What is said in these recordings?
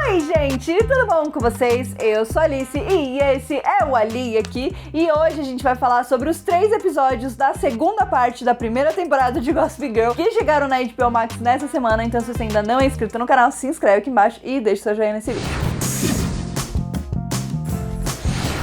Oi, gente, tudo bom com vocês? Eu sou a Alice e esse é o Ali aqui. E hoje a gente vai falar sobre os 3 episódios da segunda parte da primeira temporada de Gossip Girl que chegaram na HBO Max nessa semana. Então, se você ainda não é inscrito no canal, se inscreve aqui embaixo e deixa seu joinha nesse vídeo.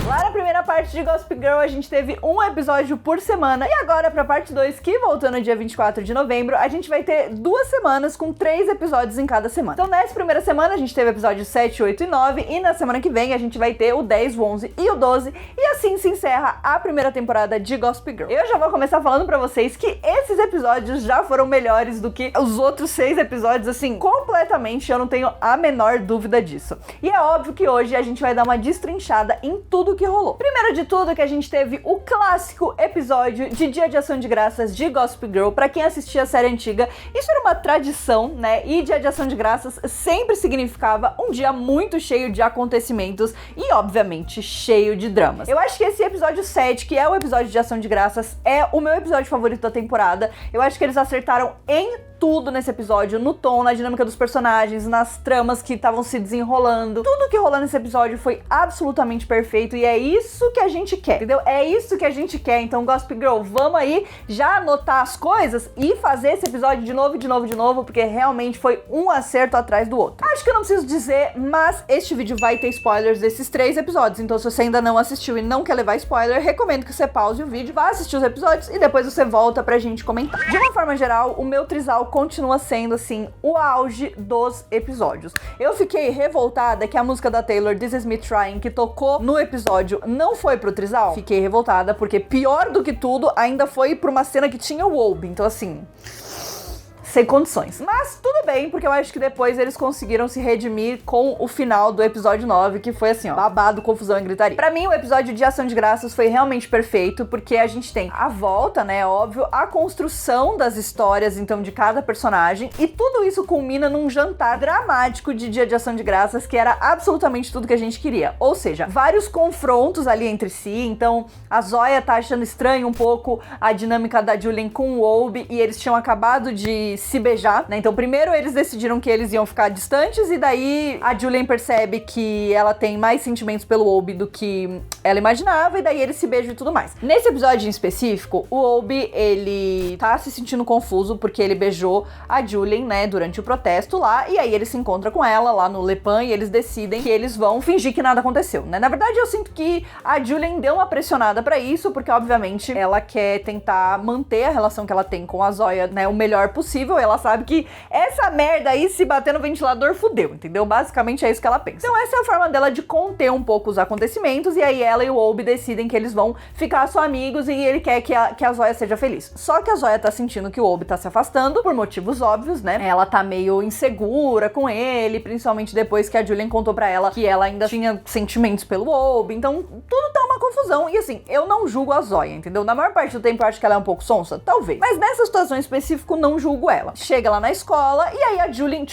Lá na primeira parte de Gossip Girl, a gente teve um episódio por semana. E agora, pra parte 2, que voltou no dia 24 de novembro, a gente vai ter 2 semanas com 3 episódios em cada semana. Então, nessa primeira semana, a gente teve episódios 7, 8 e 9. E na semana que vem, a gente vai ter o 10, o 11 e o 12. E assim se encerra a primeira temporada de Gossip Girl. Eu já vou começar falando pra vocês que esses episódios já foram melhores do que os outros 6 episódios, assim, completamente. Eu não tenho a menor dúvida disso. E é óbvio que hoje a gente vai dar uma destrinchada em tudo que rolou. Primeiro de tudo, que a gente teve o clássico episódio de Dia de Ação de Graças de Gossip Girl. Pra quem assistia a série antiga, isso era uma tradição, né? E Dia de Ação de Graças sempre significava um dia muito cheio de acontecimentos e, obviamente, cheio de dramas. Eu acho que esse episódio 7, que é o episódio de Ação de Graças, é o meu episódio favorito da temporada. Eu acho que eles acertaram em tudo nesse episódio, no tom, na dinâmica dos personagens, nas tramas que estavam se desenrolando. Tudo que rolou nesse episódio foi absolutamente perfeito e é isso que a gente quer, entendeu? É isso que a gente quer. Então, Gossip Girl, vamos aí já anotar as coisas e fazer esse episódio de novo, porque realmente foi um acerto atrás do outro. Acho que eu não preciso dizer, mas este vídeo vai ter spoilers desses 3 episódios. Então, se você ainda não assistiu e não quer levar spoiler, recomendo que você pause o vídeo, vá assistir os episódios e depois você volta pra gente comentar. De uma forma geral, o meu trisal continua sendo, assim, o auge dos episódios. Eu fiquei revoltada que a música da Taylor, This Is Me Trying, que tocou no episódio, não foi pro trisal. Fiquei revoltada, porque pior do que tudo, ainda foi pra uma cena que tinha o Obi. Então, assim, sem condições. Mas tudo bem, porque eu acho que depois eles conseguiram se redimir com o final do episódio 9, que foi assim, ó, babado, confusão e gritaria. Pra mim, o episódio de Ação de Graças foi realmente perfeito, porque a gente tem a volta, né, óbvio, a construção das histórias, então, de cada personagem, e tudo isso culmina num jantar dramático de Dia de Ação de Graças, que era absolutamente tudo que a gente queria. Ou seja, vários confrontos ali entre si, então, a Zoya tá achando estranho um pouco a dinâmica da Julian com o Obi, e eles tinham acabado de se beijar, né? Então, primeiro eles decidiram que eles iam ficar distantes e daí a Julian percebe que ela tem mais sentimentos pelo Obi do que ela imaginava e daí eles se beijam e tudo mais. Nesse episódio em específico, o Obi, ele tá se sentindo confuso porque ele beijou a Julian, né, durante o protesto lá e aí ele se encontra com ela lá no Le Pen e eles decidem que eles vão fingir que nada aconteceu, né? Na verdade, eu sinto que a Julian deu uma pressionada pra isso porque, obviamente, ela quer tentar manter a relação que ela tem com a Zoya, né, o melhor possível. Ela sabe que essa merda aí, se bater no ventilador, fudeu, entendeu? Basicamente é isso que ela pensa. Então essa é a forma dela de conter um pouco os acontecimentos, e aí ela e o Obi decidem que eles vão ficar só amigos e ele quer que a Zoya seja feliz. Só que a Zoya tá sentindo que o Obi tá se afastando, por motivos óbvios, né? Ela tá meio insegura com ele, principalmente depois que a Julian contou pra ela que ela ainda tinha sentimentos pelo Obi, então tudo tá uma confusão. E assim, eu não julgo a Zoya, entendeu? Na maior parte do tempo eu acho que ela é um pouco sonsa, talvez. Mas nessa situação em específico, não julgo ela. Chega lá na escola e aí a Julian,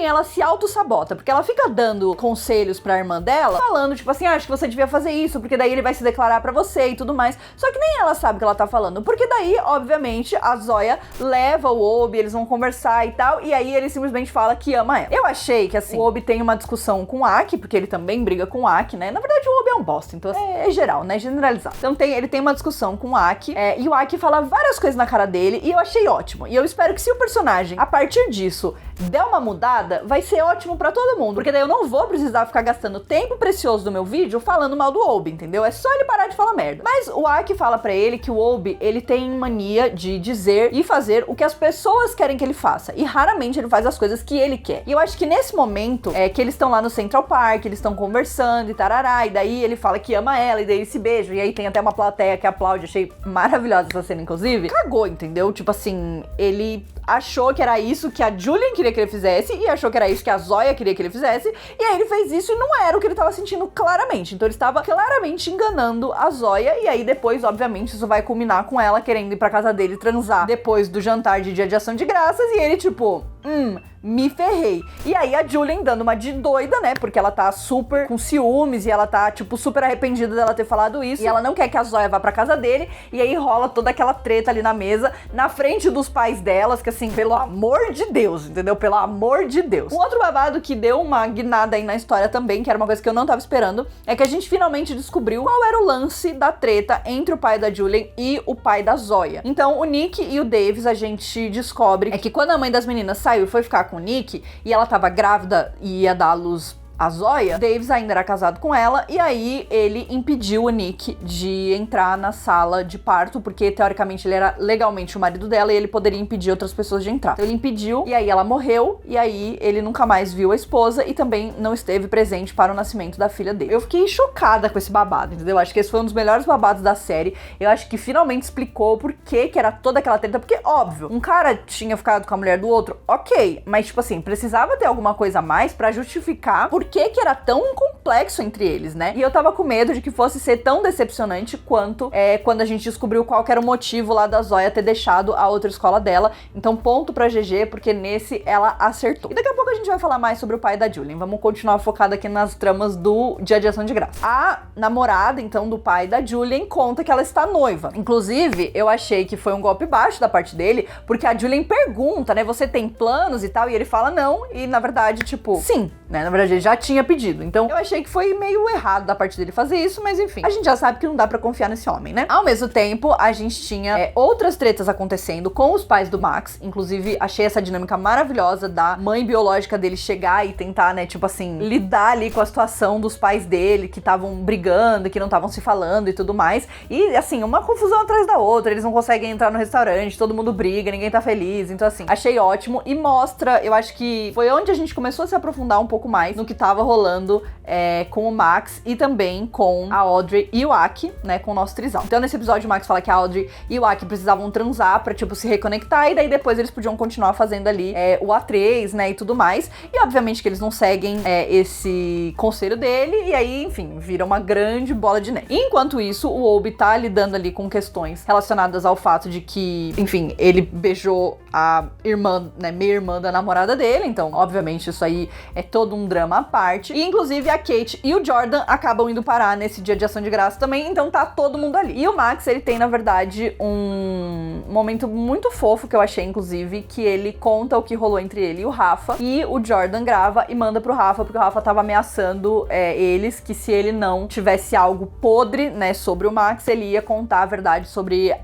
ela se auto-sabota, porque ela fica dando conselhos pra irmã dela, falando, tipo assim, acho que você devia fazer isso, porque daí ele vai se declarar pra você e tudo mais. Só que nem ela sabe o que ela tá falando, porque daí, obviamente, a Zoya leva o Obi, eles vão conversar e tal, e aí ele simplesmente fala que ama ela. Eu achei que, assim, o Obi tem uma discussão com o Aki, porque ele também briga com o Aki, né? Na verdade, o Obi é um bosta, então é geral, né? Generalizado. Então ele tem uma discussão com o Aki, e o Aki fala várias coisas na cara dele, e eu achei ótimo. E eu espero que se o personagem, a partir disso, der uma mudada, vai ser ótimo pra todo mundo, porque daí eu não vou precisar ficar gastando tempo precioso do meu vídeo falando mal do Obi, entendeu? É só ele parar de falar merda. Mas o Aki fala pra ele que o Obi, ele tem mania de dizer e fazer o que as pessoas querem que ele faça, e raramente ele faz as coisas que ele quer. E eu acho que nesse momento, que eles estão lá no Central Park, eles estão conversando e tarará, e daí ele fala que ama ela, e daí eles se beijam, e aí tem até uma plateia que aplaude, achei maravilhosa essa cena, inclusive. Cagou, entendeu? Tipo assim, ele achou que era isso que a Julian queria que ele fizesse e achou que era isso que a Zoya queria que ele fizesse, e aí ele fez isso e não era o que ele tava sentindo claramente. Então ele estava claramente enganando a Zoya, e aí depois, obviamente, isso vai culminar com ela querendo ir pra casa dele transar depois do jantar de Dia de Ação de Graças, e ele tipo, me ferrei. E aí a Julian dando uma de doida, né, porque ela tá super com ciúmes e ela tá, tipo, super arrependida dela ter falado isso. E ela não quer que a Zoya vá pra casa dele. E aí rola toda aquela treta ali na mesa, na frente dos pais delas, que assim, pelo amor de Deus, entendeu? Pelo amor de Deus. Um outro babado que deu uma guinada aí na história também, que era uma coisa que eu não tava esperando, é que a gente finalmente descobriu qual era o lance da treta entre o pai da Julian e o pai da Zoya. Então, o Nick e o Davis, a gente descobre que quando a mãe das meninas saiu e foi ficar com o Nick, e ela tava grávida e ia dar à luz a Zoya, Davis ainda era casado com ela, e aí ele impediu o Nick de entrar na sala de parto, porque teoricamente ele era legalmente o marido dela e ele poderia impedir outras pessoas de entrar. Então ele impediu, e aí ela morreu, e aí ele nunca mais viu a esposa e também não esteve presente para o nascimento da filha dele. Eu fiquei chocada com esse babado, entendeu? Acho que esse foi um dos melhores babados da série. Eu acho que finalmente explicou por que era toda aquela treta, porque óbvio, um cara tinha ficado com a mulher do outro, ok, mas tipo assim, precisava ter alguma coisa a mais pra justificar por que era tão complexo entre eles, né? E eu tava com medo de que fosse ser tão decepcionante quanto quando a gente descobriu qual que era o motivo lá da Zoya ter deixado a outra escola dela. Então ponto pra GG, porque nesse ela acertou. E daqui a pouco a gente vai falar mais sobre o pai da Julian. Vamos continuar focado aqui nas tramas do Dia de Ação de Graça. A namorada, então, do pai da Julian conta que ela está noiva. Inclusive, eu achei que foi um golpe baixo da parte dele, porque a Julian pergunta, né? Você tem planos e tal? E ele fala não, e na verdade, tipo, sim, né? Na verdade, ele já tinha pedido. Então, eu achei que foi meio errado da parte dele fazer isso, mas enfim. A gente já sabe que não dá pra confiar nesse homem, né? Ao mesmo tempo, a gente tinha outras tretas acontecendo com os pais do Max. Inclusive, achei essa dinâmica maravilhosa da mãe biológica dele chegar e tentar, né, tipo assim, lidar ali com a situação dos pais dele, que estavam brigando, que não estavam se falando e tudo mais. E, assim, uma confusão atrás da outra. Eles não conseguem entrar no restaurante, todo mundo briga, ninguém tá feliz. Então, assim, achei ótimo. E mostra, eu acho que foi onde a gente começou a se aprofundar um pouco mais no que tava rolando com o Max e também com a Audrey e o Aki, né, com o nosso trisal. Então nesse episódio o Max fala que a Audrey e o Aki precisavam transar pra, tipo, se reconectar, e daí depois eles podiam continuar fazendo ali o A3, né, e tudo mais. E obviamente que eles não seguem esse conselho dele, e aí, enfim, vira uma grande bola de neve. Enquanto isso, o Obi tá lidando ali com questões relacionadas ao fato de que, enfim, ele beijou a irmã, né, meia irmã da namorada dele, então obviamente isso aí é todo um drama à parte. E inclusive a Kate e o Jordan acabam indo parar nesse Dia de Ação de Graça também, então tá todo mundo ali. E o Max, ele tem, na verdade, um momento muito fofo que eu achei, inclusive, que ele conta o que rolou entre ele e o Rafa, e o Jordan grava e manda pro Rafa, porque o Rafa tava ameaçando eles, que se ele não tivesse algo podre, né, sobre o Max, ele ia contar a verdade sobre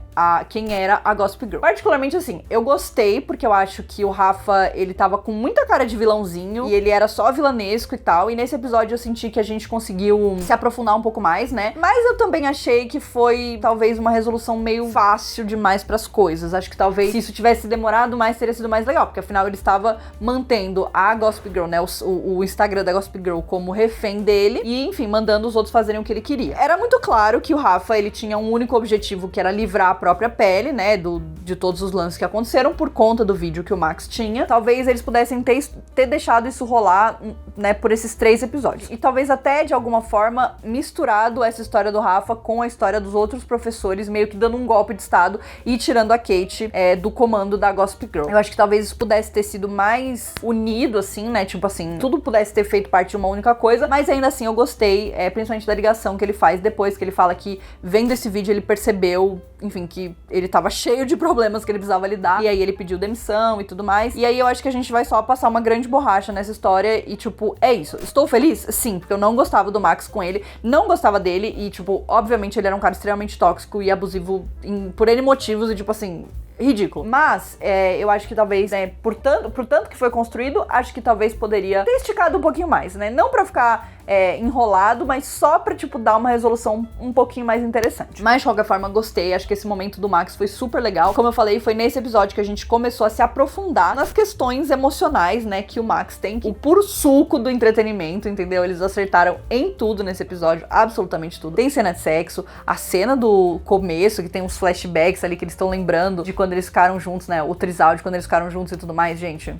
quem era a Gossip Girl. Particularmente, assim, eu gostei, porque eu acho que o Rafa, ele tava com muita cara de vilãozinho, e ele era só vilanesco e tal, e nesse episódio eu senti que a gente conseguiu se aprofundar um pouco mais, né? Mas eu também achei que foi, talvez, uma resolução meio fácil demais pras coisas. Acho que talvez, se isso tivesse demorado mais, teria sido mais legal, porque afinal ele estava mantendo a Gossip Girl, né, o Instagram da Gossip Girl como refém dele, e, enfim, mandando os outros fazerem o que ele queria. Era muito claro que o Rafa, ele tinha um único objetivo, que era livrar a própria pele, né, de todos os lances que aconteceram por conta do vídeo que o Max tinha. Talvez eles pudessem ter deixado isso rolar, né, por esses 3 episódios. E talvez até, de alguma forma, misturado essa história do Rafa com a história dos outros professores, meio que dando um golpe de estado e tirando a Kate do comando da Gossip Girl. Eu acho que talvez isso pudesse ter sido mais unido, assim, né, tipo assim, tudo pudesse ter feito parte de uma única coisa, mas ainda assim eu gostei, principalmente da ligação que ele faz depois, que ele fala que, vendo esse vídeo, ele percebeu, enfim, que ele tava cheio de problemas que ele precisava lidar, e aí ele pediu demissão e tudo mais. E aí eu acho que a gente vai só passar uma grande borracha nessa história e, tipo, é isso. Estou feliz? Sim, porque eu não gostava do Max com ele, não gostava dele e, tipo, obviamente ele era um cara extremamente tóxico e abusivo por N motivos e, tipo assim, ridículo. Mas, eu acho que talvez, né, por tanto que foi construído, acho que talvez poderia ter esticado um pouquinho mais, né? Não pra ficar enrolado, mas só pra, tipo, dar uma resolução um pouquinho mais interessante. Mas, de qualquer forma, gostei. Acho que esse momento do Max foi super legal. Como eu falei, foi nesse episódio que a gente começou a se aprofundar nas questões emocionais, né, que o Max tem. O puro suco do entretenimento, entendeu? Eles acertaram em tudo nesse episódio, absolutamente tudo. Tem cena de sexo, a cena do começo, que tem uns flashbacks ali que eles estão lembrando de quando eles ficaram juntos, né, o trisal de quando eles ficaram juntos e tudo mais, gente.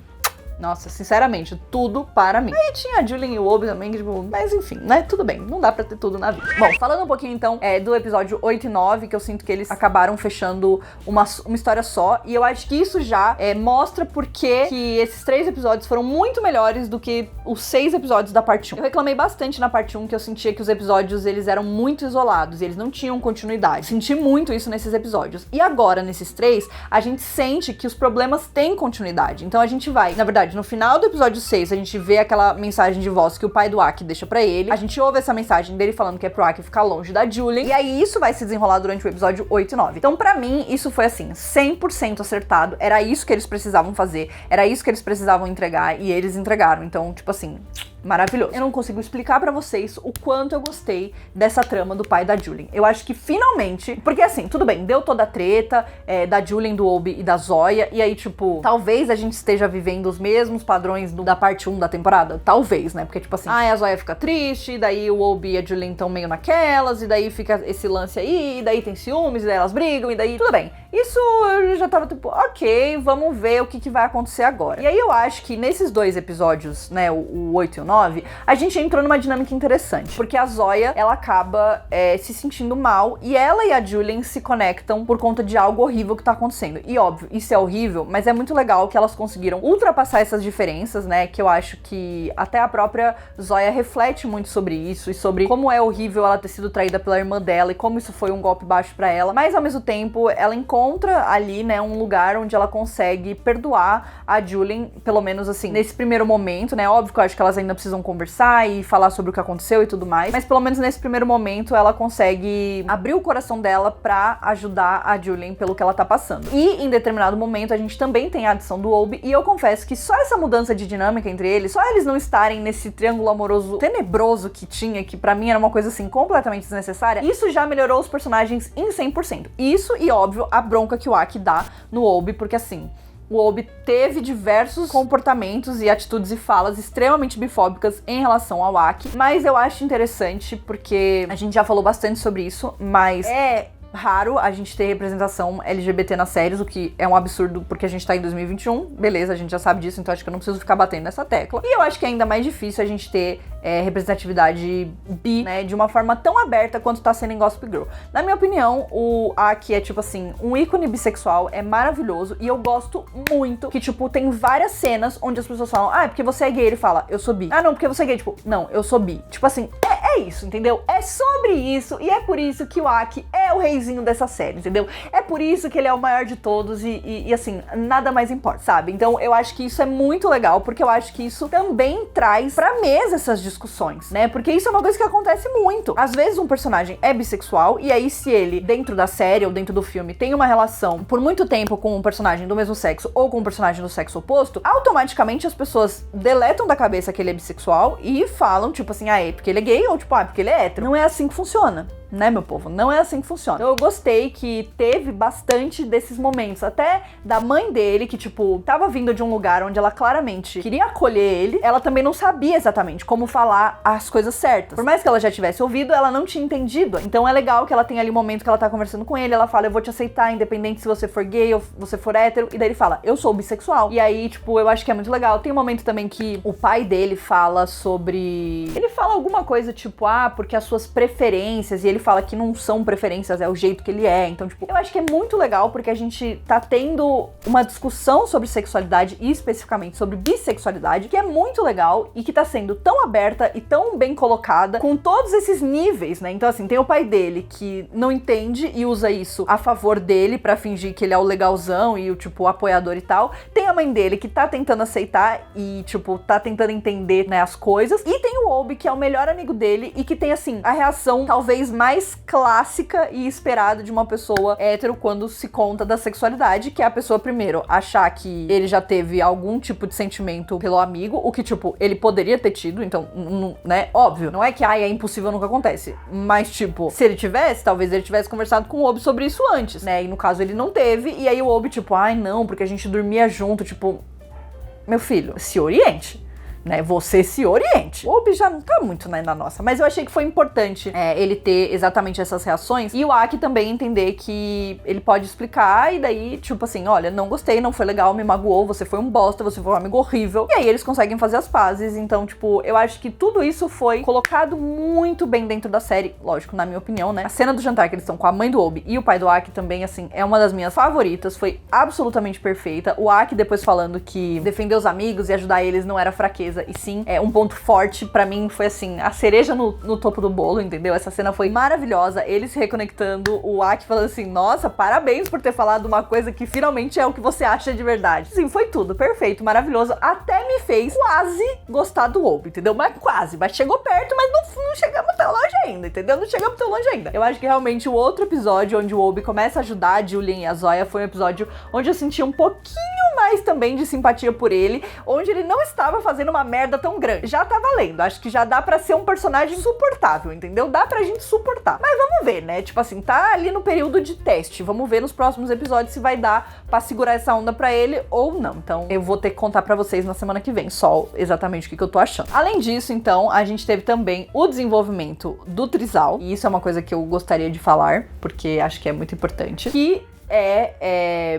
Nossa, sinceramente, tudo para mim. Aí tinha a Julian e o Obi também, que, tipo, mas enfim, né? Tudo bem, não dá pra ter tudo na vida. Bom, falando um pouquinho então do episódio 8 e 9, que eu sinto que eles acabaram fechando uma história só, e eu acho que isso já mostra porque que esses 3 episódios foram muito melhores do que os 6 episódios da parte 1. Eu reclamei bastante na parte 1 que eu sentia que os episódios, eles eram muito isolados, e eles não tinham continuidade. Senti muito isso nesses episódios. E agora, nesses 3, a gente sente que os problemas têm continuidade. Então a gente vai, na verdade, no final do episódio 6, a gente vê aquela mensagem de voz que o pai do Aki deixa pra ele. A gente ouve essa mensagem dele falando que é pro Aki ficar longe da Julian. E aí isso vai se desenrolar durante o episódio 8 e 9. Então pra mim, isso foi assim, 100% acertado. Era isso que eles precisavam fazer. Era isso que eles precisavam entregar. E eles entregaram. Então, tipo assim, maravilhoso. Eu não consigo explicar pra vocês o quanto eu gostei dessa trama do pai da Julian. Eu acho que finalmente... Porque assim, tudo bem, deu toda a treta da Julian, do Obi e da Zoya. E aí, tipo, talvez a gente esteja vivendo os mesmos padrões da parte 1 da temporada. Talvez, né? Porque, tipo assim, a Zoya fica triste, daí o Obi e a Julian estão meio naquelas, e daí fica esse lance aí, e daí tem ciúmes, e daí elas brigam, e daí... Tudo bem. Isso eu já tava tipo, ok, vamos ver o que vai acontecer agora. E aí eu acho que nesses 2 episódios, né, o 8 e o 9, a gente entrou numa dinâmica interessante. Porque a Zoya, ela acaba se sentindo mal, e ela e a Julian se conectam por conta de algo horrível que tá acontecendo. E óbvio, isso é horrível, mas é muito legal que elas conseguiram ultrapassar essas diferenças, né, que eu acho que até a própria Zoya reflete muito sobre isso, e sobre como é horrível ela ter sido traída pela irmã dela, e como isso foi um golpe baixo pra ela. Mas ao mesmo tempo, ela encontra ali, né, um lugar onde ela consegue perdoar a Julian, pelo menos assim, nesse primeiro momento, né, óbvio que eu acho que elas ainda precisam conversar e falar sobre o que aconteceu e tudo mais, mas pelo menos nesse primeiro momento ela consegue abrir o coração dela pra ajudar a Julian pelo que ela tá passando. E em determinado momento a gente também tem a adição do Obi, e eu confesso que só essa mudança de dinâmica entre eles, só eles não estarem nesse triângulo amoroso tenebroso que tinha, que pra mim era uma coisa assim completamente desnecessária, isso já melhorou os personagens em 100%. Isso e óbvio a bronca que o Aki dá no Obi, porque assim, o Obi teve diversos comportamentos e atitudes e falas extremamente bifóbicas em relação ao Aki, mas eu acho interessante porque a gente já falou bastante sobre isso, mas é raro a gente ter representação LGBT nas séries, o que é um absurdo porque a gente tá em 2021, beleza, a gente já sabe disso, então acho que eu não preciso ficar batendo nessa tecla. E eu acho que é ainda mais difícil a gente ter representatividade bi, né, de uma forma tão aberta quanto tá sendo em Gossip Girl. Na minha opinião, o Aki é, tipo assim, um ícone bissexual, é maravilhoso, e eu gosto muito que, tipo, tem várias cenas onde as pessoas falam, é porque você é gay, ele fala, eu sou bi. Ah, não, porque você é gay, tipo, não, eu sou bi. Tipo assim, é isso, entendeu? É sobre isso, e é por isso que o Aki é o reizinho dessa série, entendeu? É por isso que ele é o maior de todos e assim, nada mais importa, sabe? Então eu acho que isso é muito legal, porque eu acho que isso também traz pra mesa essas discussões, né? Porque isso é uma coisa que acontece muito. Às vezes um personagem é bissexual, e aí se ele, dentro da série ou dentro do filme, tem uma relação por muito tempo com um personagem do mesmo sexo ou com um personagem do sexo oposto, automaticamente as pessoas deletam da cabeça que ele é bissexual e falam, tipo assim, é porque ele é gay, ou tipo, porque ele é hétero. Não é assim que funciona, né, meu povo? Não é assim que funciona. Então eu gostei que teve bastante desses momentos, até da mãe dele, que, tipo, tava vindo de um lugar onde ela claramente queria acolher ele, ela também não sabia exatamente como falar as coisas certas. Por mais que ela já tivesse ouvido, ela não tinha entendido. Então é legal que ela tem ali um momento que ela tá conversando com ele, ela fala, eu vou te aceitar, independente se você for gay ou você for hétero, e daí ele fala, eu sou bissexual. E aí, tipo, eu acho que é muito legal. Tem um momento também que o pai dele fala sobre... Ele fala alguma coisa, tipo, porque as suas preferências, e ele fala que não são preferências, é o jeito que ele é. Então, tipo, eu acho que é muito legal porque a gente tá tendo uma discussão sobre sexualidade e especificamente sobre bissexualidade, que é muito legal e que tá sendo tão aberta e tão bem colocada com todos esses níveis, né? Então, assim, tem o pai dele que não entende e usa isso a favor dele pra fingir que ele é o legalzão e o, tipo, o apoiador e tal. Tem a mãe dele que tá tentando aceitar e, tipo, tá tentando entender, né, as coisas. E tem o Obi, que é o melhor amigo dele e que tem, assim, a reação talvez mais clássica e esperada de uma pessoa hétero quando se conta da sexualidade, que é a pessoa, primeiro, achar que ele já teve algum tipo de sentimento pelo amigo, o que, tipo, ele poderia ter tido, então, né, óbvio, não é que, é impossível, nunca acontece, mas, tipo, se ele tivesse, talvez ele tivesse conversado com o Obi sobre isso antes, né, e no caso ele não teve, e aí o Obi, tipo, não, porque a gente dormia junto, tipo, meu filho, se oriente. né? Você se oriente. O Obi já não tá muito, né, na nossa, mas eu achei que foi importante ele ter exatamente essas reações e o Aki também entender que ele pode explicar e daí, tipo assim, olha, não gostei, não foi legal, me magoou, você foi um bosta, você foi um amigo horrível. E aí eles conseguem fazer as pazes, então, tipo, eu acho que tudo isso foi colocado muito bem dentro da série, lógico, na minha opinião, né? A cena do jantar que eles estão com a mãe do Obi e o pai do Aki também, assim, é uma das minhas favoritas, foi absolutamente perfeita. O Aki depois falando que defender os amigos e ajudar eles não era fraqueza, e sim, um ponto forte pra mim foi, assim, a cereja no topo do bolo, entendeu? Essa cena foi maravilhosa, eles se reconectando, o Aki falando assim, nossa, parabéns por ter falado uma coisa que finalmente é o que você acha de verdade. Sim, foi tudo, perfeito, maravilhoso, até me fez quase gostar do Obi, entendeu? Mas quase, mas chegou perto, mas não chegamos tão longe ainda, entendeu? Não chegamos tão longe ainda. Eu acho que realmente o outro episódio onde o Obi começa a ajudar a Julian e a Zoya foi um episódio onde eu senti um pouquinho mais também de simpatia por ele, onde ele não estava fazendo uma merda tão grande. Já tá valendo, acho que já dá pra ser um personagem suportável, entendeu? Dá pra gente suportar. Mas vamos ver, né? Tipo assim, tá ali no período de teste. Vamos ver nos próximos episódios se vai dar pra segurar essa onda pra ele ou não. Então eu vou ter que contar pra vocês na semana que vem, só exatamente o que eu tô achando. Além disso, então, a gente teve também o desenvolvimento do trisal, e isso é uma coisa que eu gostaria de falar, porque acho que é muito importante, que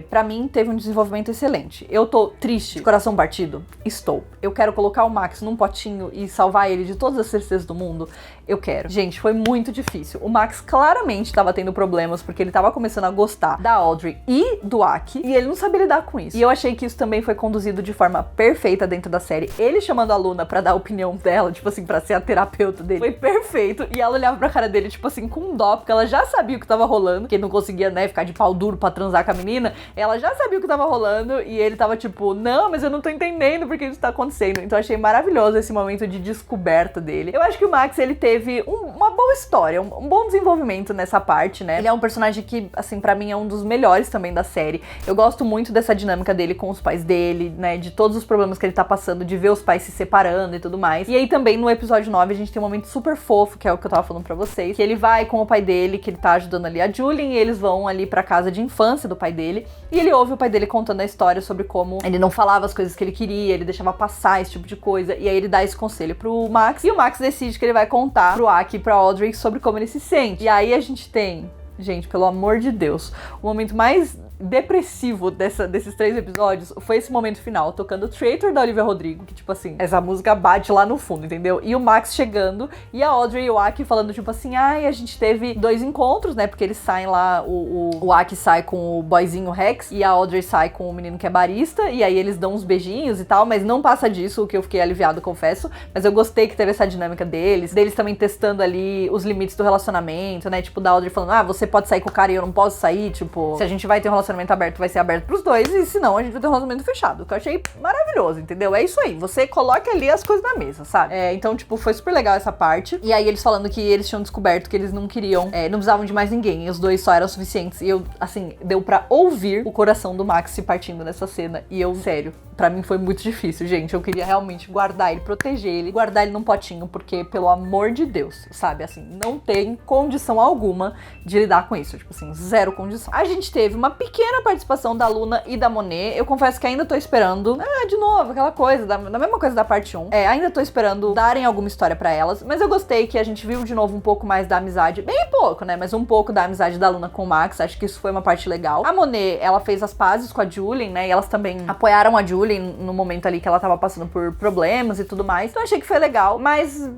pra mim, teve um desenvolvimento excelente. Eu tô triste, de coração partido? Estou. Eu quero colocar o Max num potinho e salvar ele de todas as tristezas do mundo? Eu quero. Gente, foi muito difícil. O Max claramente tava tendo problemas, porque ele tava começando a gostar da Audrey e do Aki, e ele não sabia lidar com isso. E eu achei que isso também foi conduzido de forma perfeita dentro da série. Ele chamando a Luna pra dar a opinião dela, tipo assim, pra ser a terapeuta dele, foi perfeito. E ela olhava pra cara dele, tipo assim, com dó, porque ela já sabia o que tava rolando, que ele não conseguia, né, ficar de pau duro pra transar com a menina. Ela já sabia o que tava rolando, e ele tava tipo, não, mas eu não tô entendendo porque isso tá acontecendo. Então eu achei maravilhoso esse momento de descoberta dele. Eu acho que o Max, ele teve uma boa história, um bom desenvolvimento nessa parte, né? Ele é um personagem que, assim, pra mim é um dos melhores também da série. Eu gosto muito dessa dinâmica dele com os pais dele, né? De todos os problemas que ele tá passando, de ver os pais se separando e tudo mais. E aí também no episódio 9 a gente tem um momento super fofo, que é o que eu tava falando pra vocês, que ele vai com o pai dele, que ele tá ajudando ali a Julian, e eles vão ali pra casa de infância do pai dele, e ele ouve o pai dele contando a história sobre como ele não falava as coisas que ele queria, ele deixava passar esse tipo de coisa, e aí ele dá esse conselho pro Max, e o Max decide que ele vai contar pro Aki e pra Audrey sobre como ele se sente. E aí a gente tem, gente, pelo amor de Deus, o momento mais depressivo desses 3 episódios foi esse momento final, tocando Traitor da Olivia Rodrigo, que tipo assim, essa música bate lá no fundo, entendeu? E o Max chegando, e a Audrey e o Aki falando tipo assim, ai, a gente teve 2 encontros, né, porque eles saem lá, o Aki sai com o boyzinho Rex, e a Audrey sai com o menino que é barista, e aí eles dão uns beijinhos e tal, mas não passa disso, o que eu fiquei aliviado, confesso, mas eu gostei que teve essa dinâmica deles também testando ali os limites do relacionamento, né, tipo, da Audrey falando, ah, você pode sair com o cara e eu não posso sair, tipo, se a gente vai ter um relacionamento aberto, vai ser aberto pros dois, e se não, a gente vai ter um relacionamento fechado, que eu achei maravilhoso, entendeu? É isso aí, você coloca ali as coisas na mesa, sabe? Então, tipo, foi super legal essa parte, e aí eles falando que eles tinham descoberto que eles não queriam, não precisavam de mais ninguém, e os dois só eram suficientes, e eu, assim, deu pra ouvir o coração do Max se partindo nessa cena, e eu, sério, pra mim foi muito difícil, gente, eu queria realmente guardar ele, proteger ele, guardar ele num potinho, porque, pelo amor de Deus, sabe, assim, não tem condição alguma de lidar com isso, tipo assim, zero condição. A gente teve uma pequena participação da Luna e da Monet, eu confesso que ainda tô esperando, de novo, aquela coisa, da mesma coisa da parte 1, ainda tô esperando darem alguma história pra elas, mas eu gostei que a gente viu de novo um pouco mais da amizade, bem pouco, né, mas um pouco da amizade da Luna com o Max, acho que isso foi uma parte legal. A Monet, ela fez as pazes com a Julian, né, e elas também apoiaram a Julian no momento ali que ela tava passando por problemas e tudo mais, então eu achei que foi legal, mas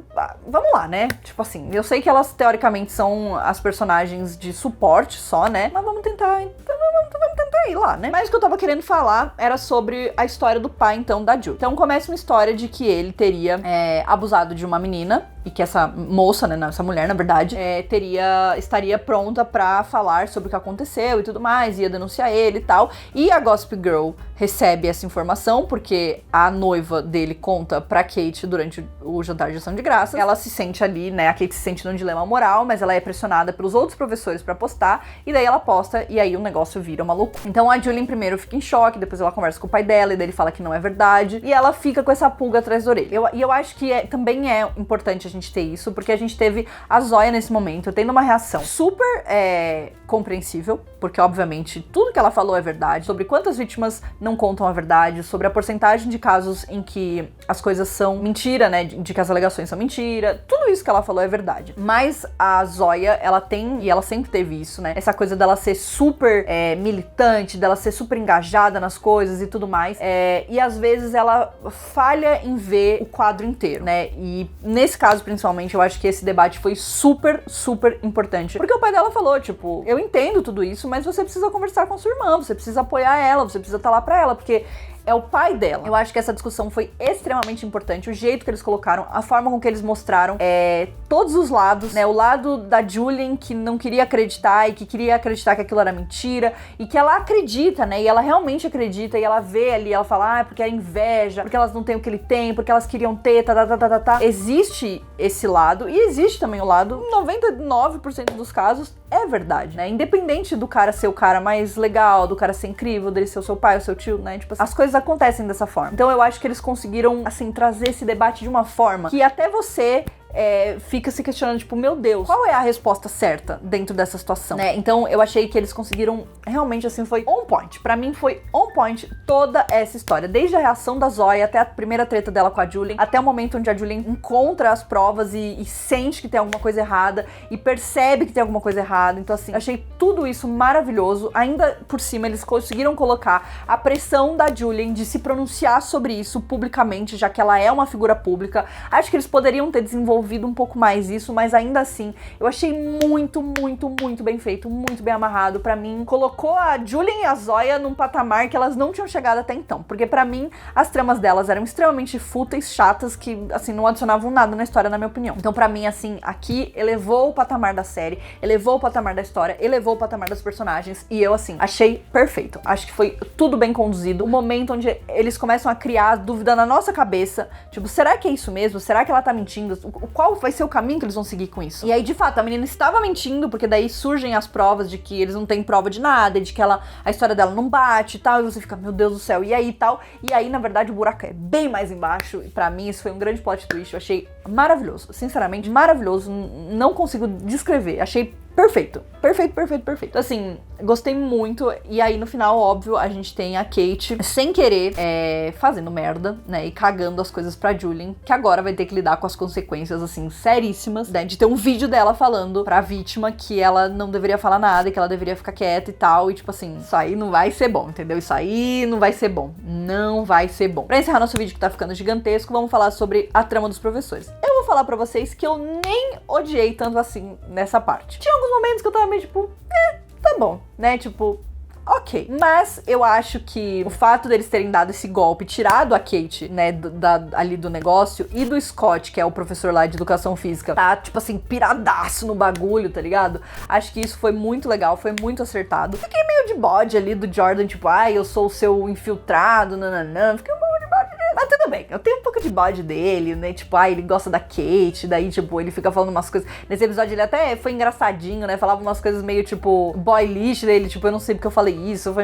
vamos lá, né, tipo assim, eu sei que elas teoricamente são as personagens de suporte só, né, mas vamos tentar, então vamos tentar ir lá, né? Mas o que eu tava querendo falar era sobre a história do pai, então, da Julian. Então começa uma história de que ele teria abusado de uma menina, e que essa moça, né, essa mulher, na verdade, estaria pronta pra falar sobre o que aconteceu e tudo mais, ia denunciar ele e tal, e a Gossip Girl recebe essa informação, porque a noiva dele conta pra Kate durante o jantar de ação de graças. Ela se sente ali, né, a Kate se sente num dilema moral, mas ela é pressionada pelos outros professores pra postar, e daí ela posta, e aí o negócio vira uma loucura. Então a Julian primeiro fica em choque, depois ela conversa com o pai dela, e daí ele fala que não é verdade, e ela fica com essa pulga atrás da orelha. E eu acho que também é importante a gente ter isso, porque a gente teve a Zoya nesse momento tendo uma reação super compreensível, porque obviamente tudo que ela falou é verdade, sobre quantas vítimas não contam a verdade, sobre a porcentagem de casos em que as coisas são mentira, né, de que as alegações são mentira, tudo isso que ela falou é verdade. Mas a Zoya, ela tem, e ela sempre teve isso, né, essa coisa dela ser super militante, dela ser super engajada nas coisas e tudo mais, e às vezes ela falha em ver o quadro inteiro, né, e nesse caso principalmente eu acho que esse debate foi super, super importante, porque o pai dela falou, tipo, eu entendo tudo isso, mas você precisa conversar com sua irmã, você precisa apoiar ela, você precisa estar lá pra ela, porque é o pai dela. Eu acho que essa discussão foi extremamente importante, o jeito que eles colocaram, a forma com que eles mostraram todos os lados, né, o lado da Julian que não queria acreditar e que queria acreditar que aquilo era mentira, e que ela acredita, né, e ela realmente acredita, e ela vê ali, ela fala, porque é inveja, porque elas não têm o que ele tem, porque elas queriam ter, tá. Existe esse lado, e existe também o lado, 99% dos casos, é verdade, né, independente do cara ser o cara mais legal, do cara ser incrível, dele ser o seu pai, o seu tio, né, tipo, as coisas acontecem dessa forma. Então eu acho que eles conseguiram, assim, trazer esse debate de uma forma que até você fica se questionando, tipo, meu Deus, qual é a resposta certa dentro dessa situação, né? Então eu achei que eles conseguiram, realmente, assim, foi on point. Pra mim foi on point toda essa história, desde a reação da Zoya até a primeira treta dela com a Julian, até o momento onde a Julian encontra as provas e sente que tem alguma coisa errada e percebe que tem alguma coisa errada. Então, assim, eu achei tudo isso maravilhoso. Ainda por cima, eles conseguiram colocar a pressão da Julian de se pronunciar sobre isso publicamente, já que ela é uma figura pública. Acho que eles poderiam ter desenvolvido um pouco mais isso, mas ainda assim, eu achei muito, muito, muito bem feito, muito bem amarrado. Pra mim, colocou a Julian e a Zoya num patamar que elas não tinham chegado até então, porque pra mim, as tramas delas eram extremamente fúteis, chatas, que, assim, não adicionavam nada na história, na minha opinião. Então, pra mim, assim, aqui, elevou o patamar da série, elevou o patamar da história, elevou o patamar dos personagens, e eu, assim, achei perfeito. Acho que foi tudo bem conduzido. O momento onde eles começam a criar dúvida na nossa cabeça, tipo, será que é isso mesmo? Será que ela tá mentindo? Qual vai ser o caminho que eles vão seguir com isso? E aí, de fato, a menina estava mentindo, porque daí surgem as provas de que eles não têm prova de nada, de que a história dela não bate e tal, e você fica, meu Deus do céu, e aí tal? E aí, na verdade, o buraco é bem mais embaixo, e pra mim isso foi um grande plot twist, eu achei maravilhoso, sinceramente, maravilhoso, não consigo descrever, achei perfeito. Então, assim, gostei muito. E aí, no final, óbvio, a gente tem a Kate, sem querer, fazendo merda, né? E cagando as coisas pra Julian, que agora vai ter que lidar com as consequências, assim, seríssimas, né? De ter um vídeo dela falando pra vítima que ela não deveria falar nada, e que ela deveria ficar quieta e tal. E, tipo assim, isso aí não vai ser bom, entendeu? Isso aí não vai ser bom. Não vai ser bom. Pra encerrar nosso vídeo que tá ficando gigantesco, vamos falar sobre a trama dos professores. Eu vou falar pra vocês que eu nem odiei tanto assim nessa parte. Tinha alguns momentos que eu tava meio tipo, tá bom, né? Tipo, ok. Mas eu acho que o fato deles terem dado esse golpe, tirado a Kate, né, ali do negócio, e do Scott, que é o professor lá de educação física, tá, tipo assim, piradaço no bagulho, tá ligado? Acho que isso foi muito legal, foi muito acertado. Fiquei meio de bode ali do Jordan, tipo, eu sou o seu infiltrado, nananã. Fiquei um pouco de bode dele. Mas tudo bem, eu tenho um pouco de bode dele, né, tipo, ele gosta da Kate, daí, tipo, ele fica falando umas coisas. Nesse episódio ele até foi engraçadinho, né, falava umas coisas meio, tipo, boy lixo dele, tipo, eu não sei porque eu falei isso,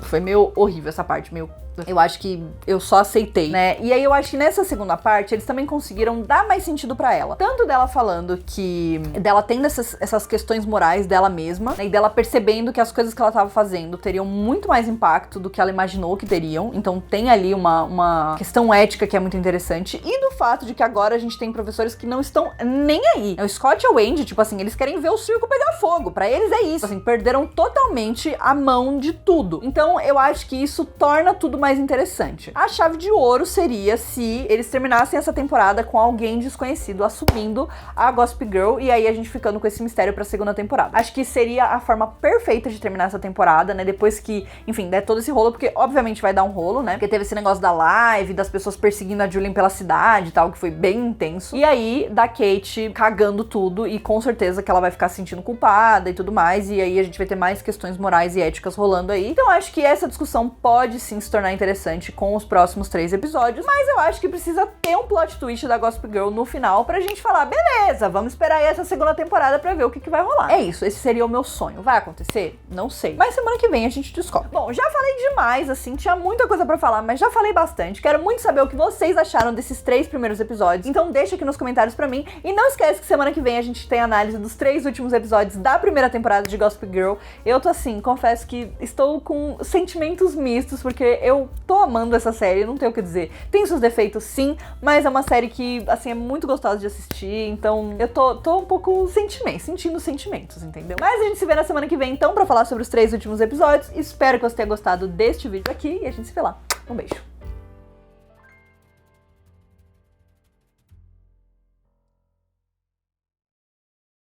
foi meio horrível essa parte, meio... Eu acho que eu só aceitei, né? E aí eu acho que nessa segunda parte eles também conseguiram dar mais sentido pra ela. Tanto dela falando que... dela tendo essas questões morais dela mesma, né? E dela percebendo que as coisas que ela tava fazendo teriam muito mais impacto do que ela imaginou que teriam. Então tem ali uma questão ética que é muito interessante. E do fato de que agora a gente tem professores que não estão nem aí. O Scott e o Andy, tipo assim, eles querem ver o circo pegar fogo. Pra eles é isso. Assim, perderam totalmente a mão de tudo. Então eu acho que isso torna tudo mais interessante. A chave de ouro seria se eles terminassem essa temporada com alguém desconhecido assumindo a Gossip Girl, e aí a gente ficando com esse mistério pra segunda temporada. Acho que seria a forma perfeita de terminar essa temporada, né? Depois que, enfim, der todo esse rolo, porque obviamente vai dar um rolo, né? Porque teve esse negócio da live, das pessoas perseguindo a Julian pela cidade e tal, que foi bem intenso. E aí, da Kate cagando tudo, e com certeza que ela vai ficar se sentindo culpada e tudo mais, e aí a gente vai ter mais questões morais e éticas rolando aí. Então acho que essa discussão pode sim se tornar interessante com os próximos 3 episódios, mas eu acho que precisa ter um plot twist da Gossip Girl no final pra gente falar, beleza, vamos esperar aí essa segunda temporada pra ver o que vai rolar. É isso, esse seria o meu sonho. Vai acontecer? Não sei. Mas semana que vem a gente descobre. Bom, já falei demais, assim, tinha muita coisa pra falar, mas já falei bastante. Quero muito saber o que vocês acharam desses 3 primeiros episódios, então deixa aqui nos comentários pra mim. E não esquece que semana que vem a gente tem análise dos 3 últimos episódios da primeira temporada de Gossip Girl. Eu tô assim, confesso que estou com sentimentos mistos, porque eu tô amando essa série, não tenho o que dizer. Tem seus defeitos sim, mas é uma série que, assim, é muito gostosa de assistir, então eu tô um pouco sentindo sentimentos, entendeu? Mas a gente se vê na semana que vem, então, pra falar sobre os 3 últimos episódios. Espero que você tenha gostado deste vídeo aqui e a gente se vê lá. Um beijo!